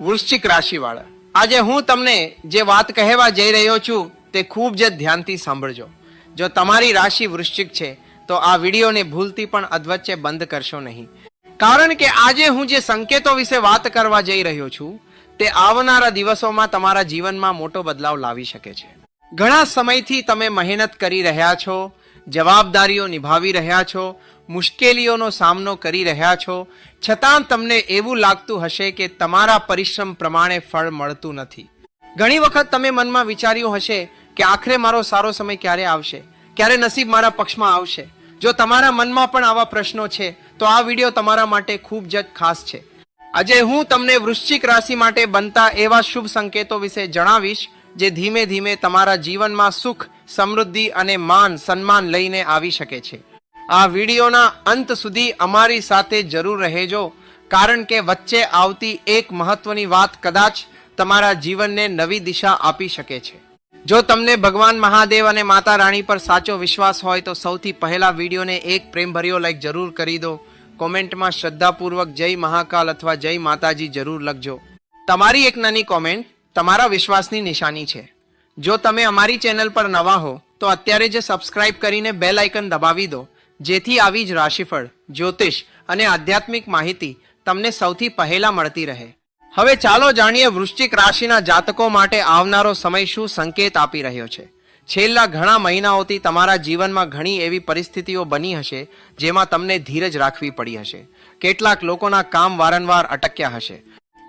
વૃશ્ચિક રાશિવાળા, આજે હું તમને જે વાત કહેવા જઈ રહ્યો છું તે ખૂબ જ ધ્યાનથી સાંભળજો. જો તમારી રાશિ વૃશ્ચિક છે તો આ વિડીયોને ભૂલથી પણ અધવચ્ચે બંધ કરશો નહીં, કારણ કે આજે હું જે સંકેતો વિશે વાત કરવા જઈ રહ્યો છું તે આવનારા દિવસોમાં તમારા જીવનમાં મોટો બદલાવ લાવી શકે છે. ઘણા સમયથી તમે મહેનત કરી રહ્યા છો, જવાબદારીઓ નિભાવી રહ્યા છો, મુશ્કેલીઓનો સામનો કરી રહ્યા છો, છતાં તમને એવું લાગતું હશે કે તમારા પરિશ્રમ પ્રમાણે ફળ મળતું નથી. ઘણી વખત તમે મનમાં વિચાર્યું હશે કે આખરે મારો સારો સમય ક્યારે આવશે, ક્યારે નસીબ મારા પક્ષમાં આવશે. જો તમારા મનમાં પણ આવા પ્રશ્નો છે તો આ વિડીયો તમારા માટે ખૂબ જ ખાસ છે. આજે હું તમને વૃશ્ચિક રાશિ માટે બનતા એવા શુભ સંકેતો વિશે જણાવીશ જે ધીમે ધીમે તમારા જીવનમાં સુખ, સમૃદ્ધિ અને માન સન્માન લઈને આવી શકે છે. આ વિડીયોના અંત સુધી અમારી સાથે જરૂર રહેજો, કારણ કે વચ્ચે આવતી એક મહત્વની વાત કદાચ તમારા જીવનને નવી દિશા આપી શકે છે. જો તમને ભગવાન મહાદેવ અને માતા રાણી પર સાચો વિશ્વાસ હોય તો સૌથી પહેલા વિડીયોને એક પ્રેમભર્યો લાઈક જરૂર કરી દો. કોમેન્ટમાં શ્રદ્ધાપૂર્વક જય મહાકાલ અથવા જય માતાજી જરૂર લખજો. તમારી એક નાની કોમેન્ટ તમારા વિશ્વાસની નિશાની છે. જો તમે અમારી ચેનલ પર નવા હો તો અત્યારે જ સબસ્ક્રાઇબ કરીને બેલ આઇકન દબાવી દો, જેથી આવી જ રાશિફળ, જ્યોતિષ અને આધ્યાત્મિક માહિતી તમને સૌથી પહેલા મળતી રહે. હવે ચાલો જાણીએ વૃશ્ચિક રાશિના જાતકો માટે આવનારો સમય શું સંકેત આપી રહ્યો છે. છેલ્લા ઘણા મહિનાઓથી તમારા જીવનમાં ઘણી એવી પરિસ્થિતિઓ બની હશે જેમાં તમને ધીરજ રાખવી પડી હશે. કેટલાક લોકોના કામ વારંવાર અટક્યા હશે,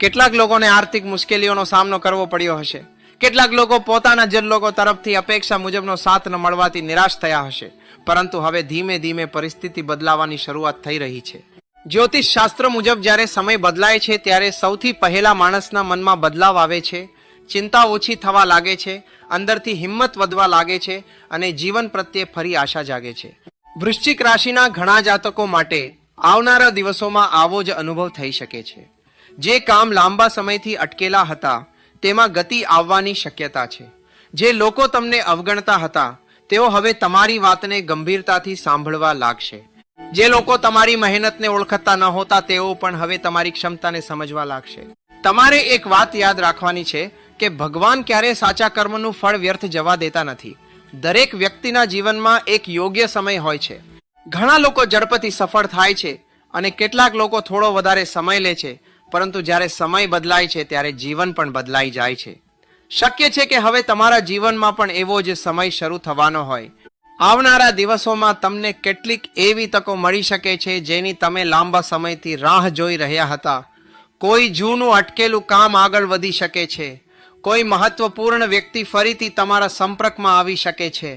કેટલાક લોકોને આર્થિક મુશ્કેલીઓનો સામનો કરવો પડ્યો હશે, કેટલાક લોકો પોતાના જ લોકો તરફથી અપેક્ષા મુજબનો સાથ ન મળવાથી નિરાશ થયા હશે. પરંતુ હવે ધીમે ધીમે પરિસ્થિતિ બદલાવાની શરૂઆત થઈ રહી છે. જ્યોતિષ શાસ્ત્ર મુજબ જ્યારે સમય બદલાય છે ત્યારે સૌથી પહેલા માણસના મનમાં બદલાવ આવે છે, ચિંતા ઓછી થવા લાગે છે, અંદરથી હિંમત વધવા લાગે છે અને જીવન પ્રત્યે ફરી આશા જાગે છે. વૃશ્ચિક રાશિના ઘણા જાતકો માટે આવનારા દિવસોમાં આવો જ અનુભવ થઈ શકે છે. જે કામ લાંબા સમયથી અટકેલા હતા તેમાં ગતિ આવવાની શક્યતા છે. જે લોકો તમને અવગણતા હતા તેઓ હવે તમારી વાતને ગંભીરતાથી સાંભળવા લાગશે. જે લોકો તમારી મહેનતને ઓળખતા ન હોતા તેઓ પણ હવે તમારી ક્ષમતાને સમજવા લાગશે. તમારે એક વાત યાદ રાખવાની છે કે ભગવાન ક્યારે સાચા કર્મનું ફળ વ્યર્થ જવા દેતા નથી. દરેક વ્યક્તિના જીવનમાં એક યોગ્ય સમય હોય છે. ઘણા લોકો ઝડપથી સફળ થાય છે અને કેટલાક લોકો થોડો વધારે સમય લે છે, પરંતુ જ્યારે સમય બદલાય છે ત્યારે જીવન પણ બદલાઈ જાય છે. શક્ય છે કે હવે તમારા જીવનમાં પણ એવો જ સમય શરૂ થવાનો હોય. આવનારા દિવસોમાં તમને કેટલીક એવી તકો મળી શકે છે જેની તમે લાંબા સમયથી રાહ જોઈ રહ્યા હતા. કોઈ જૂનું અટકેલું કામ આગળ વધી શકે છે. કોઈ મહત્વપૂર્ણ વ્યક્તિ ફરીથી તમારા સંપર્કમાં આવી શકે છે.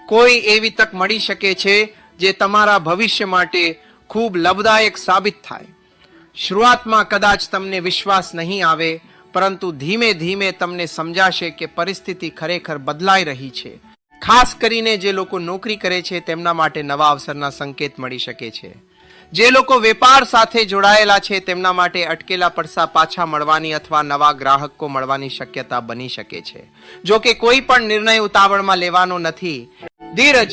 કોઈ એવી તક મળી શકે છે જે તમારા ભવિષ્ય માટે ખૂબ લાભદાયક સાબિત થાય. શરૂઆતમાં કદાચ તમને વિશ્વાસ નહીં આવે, પરંતુ ધીમે ધીમે તમને સમજાશે કે પરિસ્થિતિ ખરેખર બદલાઈ રહી છે. ખાસ કરીને જે લોકો નોકરી કરે છે તેમના માટે નવા અવસરના સંકેત મળી શકે છે. જે લોકો વેપાર સાથે જોડાયેલા છે તેમના માટે અટકેલા પૈસા પાછા મળવાની અથવા નવા ગ્રાહકો મળવાની શક્યતા બની શકે છે. જો કે કોઈ પણ નિર્ણય ઉતાવળમાં લેવાનો નથી. ધીરજ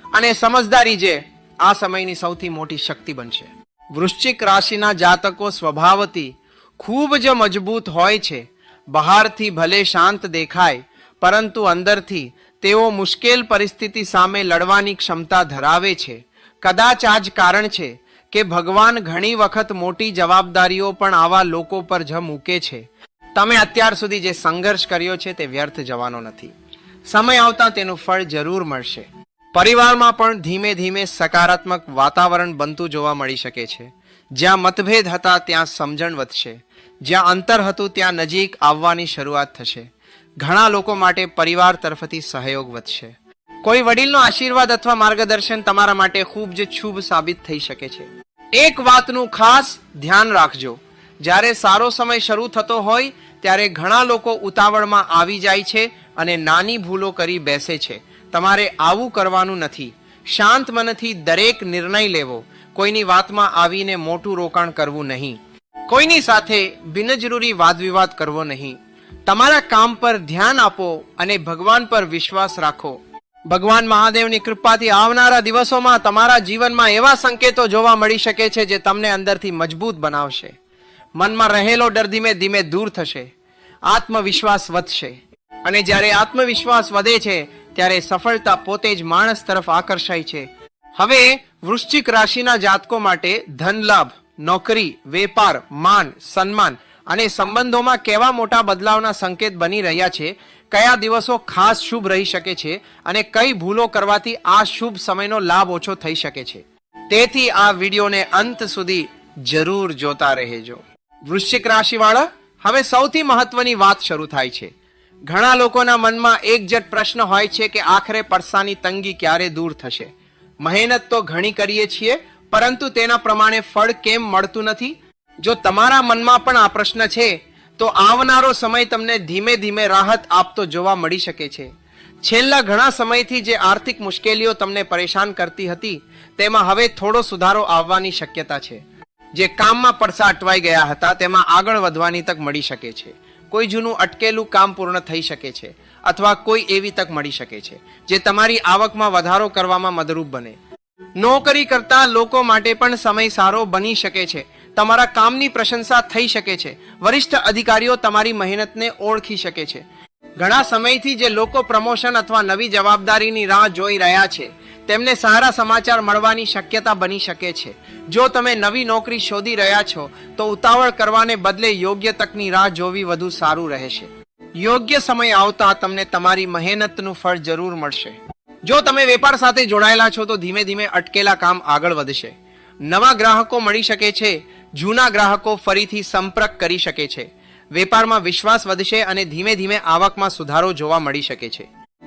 અને સમજદારી જે આ સમયની સૌથી મોટી શક્તિ બનશે. વૃશ્ચિક રાશિના જાતકો સ્વભાવથી ખૂબ જ મજબૂત હોય છે. બહારથી ભલે શાંત દેખાય, પરંતુ અંદરથી તેઓ મુશ્કેલ પરિસ્થિતિ સામે લડવાની ક્ષમતા ધરાવે છે. કદાચ આ જ કારણ છે કે ભગવાન ઘણી વખત મોટી જવાબદારીઓ પણ આવા લોકો પર જ મૂકે છે. તમે અત્યાર સુધી જે સંઘર્ષ કર્યો છે તે વ્યર્થ જવાનો નથી. સમય આવતા તેનું ફળ જરૂર મળશે. પરિવારમાં પણ ધીમે ધીમે સકારાત્મક વાતાવરણ બનતું જોવા મળી શકે છે. જ્યાં મતભેદ હતા ત્યાં સમજણ વધશે, જ્યાં અંતર હતું ત્યાં નજીક આવવાની શરૂઆત થશે. ઘણા લોકો માટે પરિવાર તરફથી સહયોગ વધશે. કોઈ વડીલનો આશીર્વાદ અથવા માર્ગદર્શન તમારા માટે ખૂબ જ શુભ સાબિત થઈ શકે છે. એક વાતનું ખાસ ધ્યાન રાખજો, જ્યારે સારો સમય શરૂ થતો હોય ત્યારે ઘણા લોકો ઉતાવળમાં આવી જાય છે અને નાની ભૂલો કરી બેસે છે. તમારે આવું કરવાનું નથી. શાંત મનથી દરેક નિર્ણય લેવો. કોઈની વાતમાં આવીને મોટું રોકાણ કરવું નહીં. કોઈની સાથે બિનજરૂરી વાદવિવાદ કરવો નહીં. તમારા કામ પર ધ્યાન આપો અને ભગવાન પર વિશ્વાસ રાખો. ભગવાન મહાદેવની કૃપાથી આવનારા દિવસોમાં તમારા જીવનમાં એવા સંકેતો જોવા મળી શકે છે જે તમને અંદરથી મજબૂત બનાવશે. મનમાં રહેલો ડર ધીમે ધીમે દૂર થશે, આત્મવિશ્વાસ વધશે, અને જ્યારે આત્મવિશ્વાસ વધે છે ત્યારે સફળતા પોતે જ માણસ તરફ આકર્ષાય છે. હવે વૃશ્ચિક રાશિના જાતકો માટે ધન લાભ, નોકરી, વેપાર, માન, સન્માન અને સંબંધોમાં કેવા મોટા બદલાવના સંકેત બની રહ્યા છે, કયા દિવસો ખાસ શુભ રહી શકે છે અને કઈ ભૂલો કરવાથી આ શુભ સમયનો લાભ ઓછો થઈ શકે છે. તેથી આ વિડીયોને અંત સુધી જરૂર જોતા રહેજો. વૃશ્ચિક રાશિવાળા, હવે સૌથી મહત્વની વાત શરૂ થાય છે. ઘણા લોકોના મનમાં એક જ પ્રશ્ન હોય છે કે આખરે પર્સાની તંગી ક્યારે દૂર થશે. મહેનત તો ઘણી કરીએ છીએ, પરંતુ તેના પ્રમાણે ફળ કેમ મળતું નથી? જો તમારા મનમાં પણ આ પ્રશ્ન છે તો આવનારો સમય તમને ધીમે ધીમે રાહત આપતો જોવા મળી શકે છે. છેલ્લા ઘણા સમયથી જે આર્થિક મુશ્કેલીઓ તમને પરેશાન કરતી હતી તેમાં હવે થોડો સુધારો આવવાની શક્યતા છે. જે કામમાં પડસા અટવાઈ ગયા હતા તેમાં આગળ વધવાની તક મળી શકે છે. કોઈ જૂનું અટકેલું કામ પૂર્ણ થઈ શકે છે, અથવા કોઈ એવી તક મળી શકે છે જે તમારી આવકમાં વધારો કરવામાં મદદરૂપ બને. નોકરી કરતા લોકો માટે પણ સમય સારો બની શકે છે. તમારા કામની પ્રશંસા થઈ શકે છે. વરિષ્ઠ અધિકારીઓ તમારી મહેનતને ઓળખી શકે છે. ઘણા સમયથી જે લોકો પ્રમોશન અથવા નવી જવાબદારીની રાહ જોઈ રહ્યા છે તેમને સારા સમાચાર મળવાની શક્યતા બની શકે છે. જો તમે નવી નોકરી શોધી રહ્યા છો તો ઉતાવળ કરવાને બદલે યોગ્ય તકની રાહ જોવી વધુ સારું રહેશે. યોગ્ય સમય આવતા તમને તમારી મહેનતનું ફળ જરૂર મળશે. જો તમે વેપાર સાથે જોડાયેલા છો તો ધીમે ધીમે અટકેલા કામ આગળ વધશે. નવા ગ્રાહકો મળી શકે છે. જૂના ગ્રાહકો ફરીથી સંપર્ક કરી શકે છે. વેપારમાં વિશ્વાસ વધશે અને ધીમે ધીમે આવકમાં સુધારો જોવા મળી શકે છે.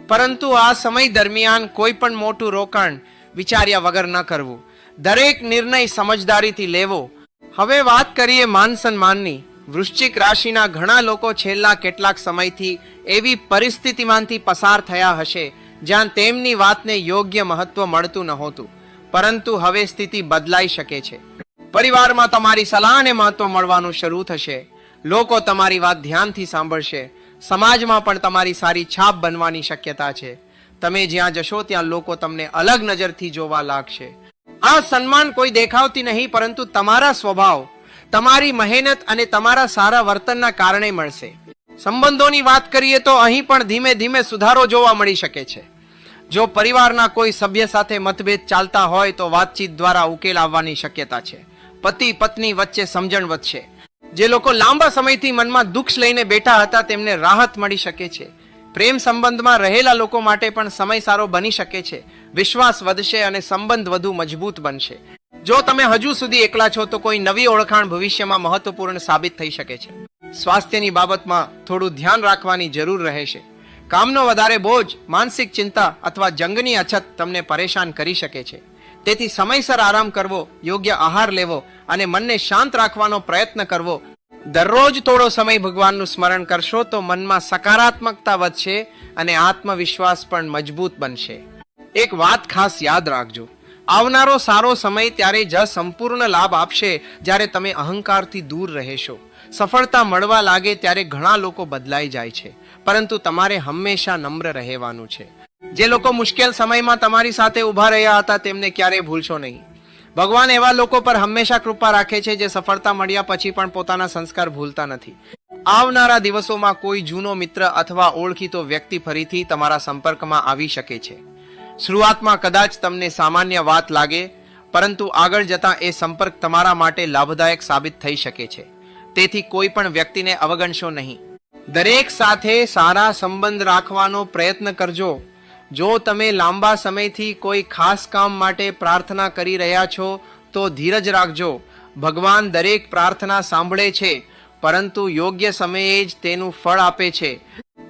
પરંતુ આ સમય દરમિયાન કોઈ પણ મોટું રોકાણ વિચાર્યા વગર ન કરવું. દરેક નિર્ણય સમજદારીથી લેવો. હવે વાત કરીએ માન સન્માનની. વૃશ્ચિક રાશિના ઘણા લોકો છેલ્લા કેટલાક સમયથી એવી પરિસ્થિતિમાંથી પસાર થયા હશે જ્યાં તેમની વાતને યોગ્ય મહત્વ મળતું નહોતું, પરંતુ હવે સ્થિતિ બદલાઈ શકે છે. પરિવારમાં તમારી સલાહને મહત્વ મળવાનું શરૂ થશે. લોકો તમારી વાત ધ્યાનથી સાંભળશે. સમાજમાં પણ તમારી સારી છાપ બનવાની શક્યતા છે. તમે જ્યાં જશો ત્યાં લોકો તમને અલગ નજરથી જોવા લાગશે. આ સન્માન કોઈ દેખાવથી નહીં, પરંતુ તમારા સ્વભાવ, તમારી મહેનત અને તમારા સારા વર્તનના કારણે મળશે. સંબંધોની વાત કરીએ તો અહીં પણ ધીમે ધીમે સુધારો જોવા મળી શકે છે. જો પરિવારના કોઈ સભ્ય સાથે મતભેદ ચાલતા હોય તો વાતચીત દ્વારા ઉકેલ આવવાની શક્યતા છે. પતિ પત્ની વચ્ચે સમજણ વધશે. જે લોકો લાંબા સમયથી મનમાં દુઃખ લઈને બેઠા હતા તેમને રાહત મળી શકે છે. પ્રેમ સંબંધમાં રહેલા લોકો માટે પણ સમય સારો બની શકે છે. વિશ્વાસ વધશે અને સંબંધ વધુ મજબૂત બનશે. જો તમે હજુ સુધી એકલા છો તો કોઈ નવી ઓળખાણ ભવિષ્યમાં મહત્વપૂર્ણ સાબિત થઈ શકે છે. સ્વાસ્થ્યની બાબતમાં થોડું ધ્યાન રાખવાની જરૂર રહેશે. કામનો વધારે બોજ, માનસિક ચિંતા અથવા જંગની અછત તમને પરેશાન કરી શકે છે. તેથી સમયસર આરામ કરવો, યોગ્ય આહાર લેવો અને મનને શાંત રાખવાનો પ્રયત્ન કરવો. દરરોજ થોડો સમય ભગવાનનું સ્મરણ કરશો તો મનમાં સકારાત્મકતા વધશે અને આત્મવિશ્વાસ પણ મજબૂત બનશે. એક વાત ખાસ યાદ રાખજો, આવનારો સારો સમય ત્યારે જ સંપૂર્ણ લાભ આપશે જ્યારે તમે અહંકારથી દૂર રહેશો. સફળતા મળવા લાગે ત્યારે ઘણા લોકો બદલાઈ જાય છે, પરંતુ તમારે હંમેશા નમ્ર રહેવાનું છે. જે લોકો મુશ્કેલ સમયમાં તમારી સાથે ઊભા રહ્યા હતા તેમને ક્યારેય ભૂલશો નહીં. ભગવાન એવા લોકો પર હંમેશા કૃપા રાખે છે જે સફળતા મળ્યા પછી પણ પોતાના સંસ્કાર ભૂલતા નથી. આવનારા દિવસોમાં કોઈ જૂનો મિત્ર અથવા ઓળખીતો વ્યક્તિ ફરીથી તમારા સંપર્કમાં આવી શકે છે. શરૂઆતમાં કદાચ તમને સામાન્ય વાત લાગે, પરંતુ આગળ જતા એ સંપર્ક તમારા માટે લાભદાયક સાબિત થઈ શકે છે. તેથી કોઈ પણ વ્યક્તિને અવગણશો નહીં. દરેક સાથે સારા સંબંધ રાખવાનો પ્રયત્ન કરજો. જો તમે લાંબા સમયથી કોઈ ખાસ કામ માટે પ્રાર્થના કરી રહ્યા છો તો ધીરજ રાખજો. ભગવાન દરેક પ્રાર્થના સાંભળે છે, પરંતુ યોગ્ય સમયે જ તેનું ફળ આપે છે.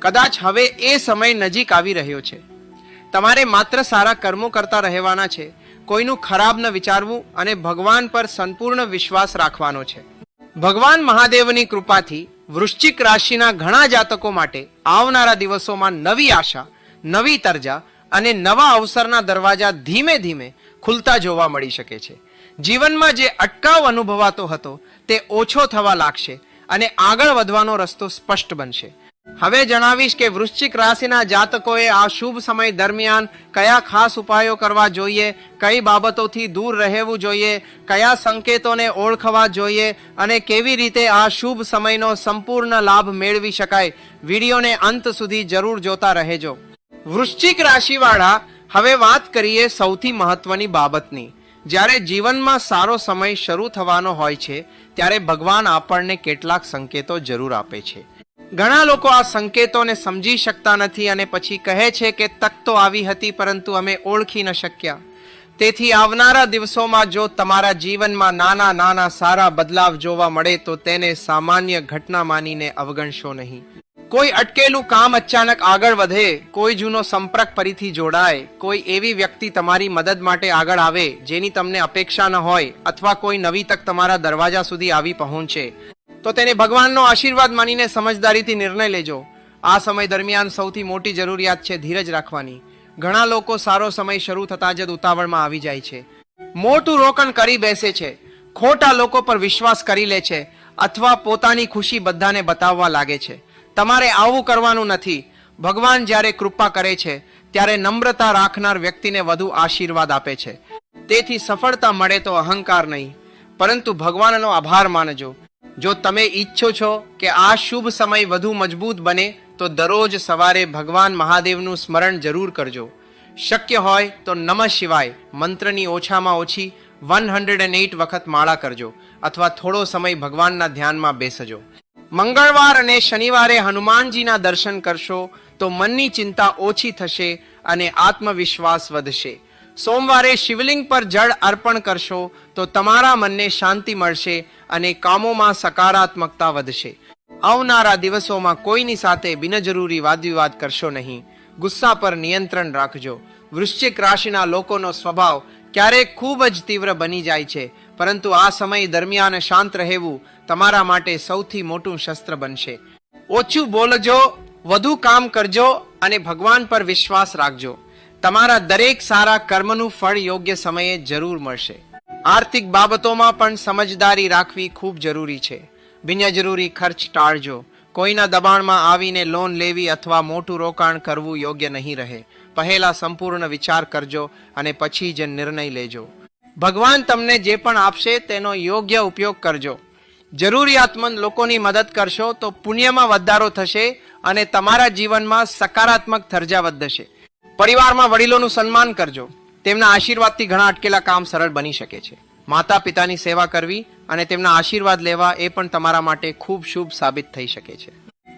કદાચ હવે એ સમય નજીક આવી રહ્યો છે. તમારે માત્ર સારા કર્મો કરતા રહેવાના છે, કોઈનું ખરાબ ન વિચારવું અને ભગવાન પર સંપૂર્ણ વિશ્વાસ રાખવાનો છે. ભગવાન મહાદેવની કૃપાથી વૃશ્ચિક રાશિના ઘણા જાતકો માટે આવનારા દિવસોમાં નવી આશા, નવી તર્જા અને નવા અવસરના દરવાજા ધીમે ધીમે ખુલતા જોવા મળી શકે છે. જીવનમાં જે અટકાવ અનુભવાતો હતો તે ઓછો થવા લાગશે અને આગળ વધવાનો રસ્તો સ્પષ્ટ બનશે. હવે જણાવીશ કે વૃશ્ચિક રાશિના જાતકોએ આ શુભ સમય દરમિયાન કયા ખાસ ઉપાયો કરવા જોઈએ, કઈ બાબતોથી દૂર રહેવું જોઈએ, કયા સંકેતોને ઓળખવા જોઈએ અને કેવી રીતે આ શુભ સમયનો સંપૂર્ણ લાભ મેળવી શકાય. વિડીયોને અંત સુધી જરૂર જોતા રહેજો. વૃશ્ચિક રાશિવાળા, હવે વાત કરીએ સૌથી મહત્વની બાબતની. જ્યારે જીવનમાં સારો સમય શરૂ થવાનો હોય છે ત્યારે ભગવાન આપણને કેટલાક સંકેતો જરૂર આપે છે. ઘણા લોકો આ સંકેતોને સમજી શકતા નથી અને પછી કહે છે કે તક તો આવી હતી પરંતુ અમે ઓળખી ન શક્યા. તેથી આવનારા દિવસોમાં જો તમારા જીવનમાં નાના નાના સારા બદલાવ જોવા મળે તો તેને સામાન્ય ઘટના માનીને અવગણશો નહીં. કોઈ અટકેલું કામ અચાનક આગળ વધે, કોઈ જૂનો સંપર્ક ફરીથી જોડાય, કોઈ એવી વ્યક્તિ તમારી મદદ માટે આગળ આવે જેની તમને અપેક્ષા ન હોય, અથવા કોઈ નવી તક તમારા દરવાજા સુધી આવી પહોંચે, તો તેને ભગવાનનો આશીર્વાદ માનીને સમજદારીથી નિર્ણય લેજો. આ સમય દરમિયાન સૌથી મોટી જરૂરિયાત છે ધીરજ રાખવાની. ઘણા લોકો સારો સમય શરૂ થતાં જ ઉતાવળમાં આવી જાય છે, મોટું રોકાણ કરી બેસે છે, ખોટા લોકો પર વિશ્વાસ કરી લે છે અથવા પોતાની ખુશી બધાને બતાવવા લાગે છે. તમારે આવું કરવાનું નથી. ભગવાન જ્યારે કૃપા કરે છે ત્યારે નમ્રતા રાખનાર વ્યક્તિને વધુ આશીર્વાદ આપે છે. તેથી સફળતા મળે તો અહંકાર નહીં પરંતુ ભગવાનનો આભાર માનજો. જો તમે ઈચ્છો છો કે આ શુભ સમય વધુ મજબૂત બને તો દરરોજ સવારે ભગવાન મહાદેવનું સ્મરણ જરૂર કરજો. શક્ય હોય તો નમઃ શિવાય મંત્રની ઓછામાં ઓછી 108 વખત માળા કરજો અથવા થોડો સમય ભગવાનના ધ્યાનમાં બેસજો. મંગળવાર અને શનિવારે હનુમાનજીના દર્શન કરશો તો મનની ચિંતા ઓછી થશે અને આત્મવિશ્વાસ વધશે. સોમવારે શિવલિંગ પર જળ અર્પણ કરશો તો તમારા મનને શાંતિ મળશે અને કામોમાં સકારાત્મકતા વધશે. આવનારા દિવસોમાં કોઈની સાથે બિનજરૂરી વાદવિવાદ કરશો નહીં. ગુસ્સા પર નિયંત્રણ રાખજો. વૃશ્ચિક રાશિના લોકોનો સ્વભાવ ક્યારેક ખૂબ જ તીવ્ર બની જાય છે, પરંતુ આ સમય દરમિયાન શાંત રહેવું તમારા માટે સૌથી મોટું શસ્ત્ર બનશે. ઓછું બોલજો, વધુ કામ કરજો અને ભગવાન પર વિશ્વાસ રાખજો. તમારા દરેક સારા કર્મનું ફળ યોગ્ય સમયે જરૂર મળશે. આર્થિક બાબતોમાં પણ સમજદારી રાખવી ખૂબ જરૂરી છે. બિનજરૂરી ખર્ચ ટાળજો. કોઈના દબાણમાં આવીને લોન લેવી અથવા મોટું રોકાણ કરવું યોગ્ય નહીં રહે. પહેલા સંપૂર્ણ વિચાર કરજો અને પછી જ નિર્ણય લેજો. ભગવાન તમને જે પણ આપશે તેનો યોગ્ય ઉપયોગ કરજો. જરૂરિયાતમંદ લોકોની મદદ કરશો તો પુણ્યમાં વધારો થશે અને તમારા જીવનમાં સકારાત્મક દરજ્જા વધશે. પરિવારમાં વડીલોનું સન્માન કરજો. તેમના આશીર્વાદથી ઘણા અટકેલા કામ સરળ બની શકે છે. માતા પિતાની સેવા કરવી અને તેમના આશીર્વાદ લેવા એ પણ તમારા માટે ખૂબ શુભ સાબિત થઈ શકે છે.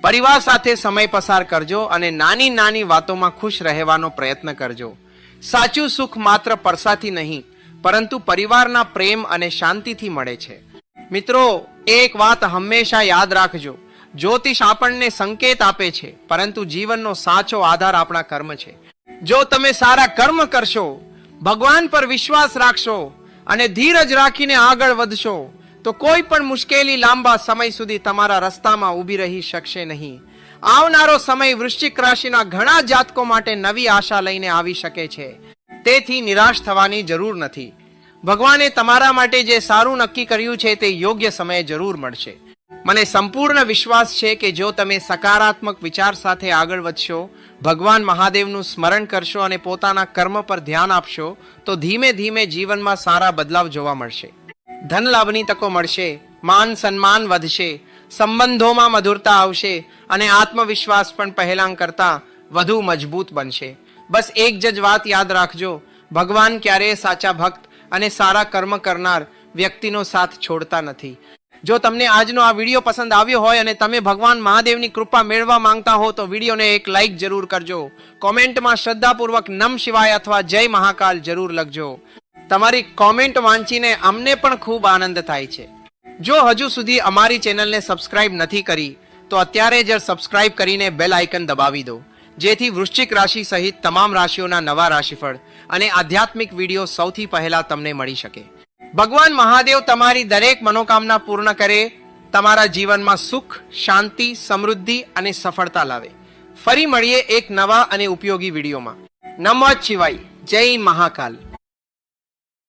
પરિવાર સાથે સમય પસાર કરજો અને નાની નાની વાતોમાં ખુશ રહેવાનો પ્રયત્ન કરજો. સાચું સુખ માત્ર પૈસાથી નહીં પરંતુ પરિવારના પ્રેમ અને શાંતિથી મળે છે. મિત્રો, એક વાત હંમેશા યાદ રાખજો. જ્યોતિષ આપણને સંકેત આપે છે પરંતુ જીવનનો સાચો આધાર આપણા કર્મ છે. જો તમે સારા કર્મ કરશો, ભગવાન પર વિશ્વાસ રાખશો અને ધીરજ રાખીને આગળ વધશો તો કોઈ પણ મુશ્કેલી લાંબા સમય સુધી તમારા રસ્તામાં ઊભી રહી શકશે નહીં. આવનારો સમય વૃશ્ચિક રાશિના ઘણા જાતકો માટે નવી આશા લઈને આવી શકે છે. તેથી નિરાશ થવાની જરૂર નથી. ભગવાને તમારા માટે જે સારું નક્કી કર્યું છે તે યોગ્ય સમયે જરૂર મળશે. મને સંપૂર્ણ વિશ્વાસ છે કે જો તમે સકારાત્મક વિચાર સાથે આગળ વધશો, ભગવાન મહાદેવનું સ્મરણ કરશો અને પોતાના કર્મ પર ધ્યાન આપશો તો ધીમે ધીમે જીવનમાં સારા બદલાવ જોવા મળશે. ધન લાભની તકો મળશે, માન સન્માન વધશે, સંબંધોમાં મધુરતા આવશે અને આત્મવિશ્વાસ પણ પહેલા કરતા વધુ મજબૂત બનશે. બસ એક જ વાત યાદ રાખજો, ભગવાન ક્યારેય સાચા ભક્ત અને સારા કર્મ કરનાર વ્યક્તિનો સાથ છોડતા નથી. જો તમને આજનો આ વિડીયો પસંદ આવ્યો હોય અને તમે ભગવાન મહાદેવની કૃપા મેળવવા માંગતા હો તો વિડીયોને એક લાઈક જરૂર કરજો. કોમેન્ટમાં શ્રદ્ધાપૂર્વક નમ શિવાય અથવા જય મહાકાલ જરૂર લખજો. તમારી કોમેન્ટ વાંચીને અમને પણ ખૂબ આનંદ થાય છે. જો હજુ સુધી અમારી ચેનલને સબસ્ક્રાઇબ નથી કરી તો અત્યારે જ સબસ્ક્રાઇબ કરીને બેલ આઇકન દબાવી દો, જેથી વૃશ્ચિક રાશિ સહિત તમામ રાશિઓના નવા રાશિફળ અને આધ્યાત્મિક વિડીયો સૌથી પહેલા તમને મળી શકે. ભગવાન મહાદેવ તમારી દરેક મનોકામના પૂર્ણ કરે, તમારા જીવનમાં સુખ, શાંતિ, સમૃદ્ધિ અને સફળતા લાવે. ફરી મળીએ એક નવા અને ઉપયોગી વિડીયોમાં. નમઃ શિવાય. જય મહાકાલ.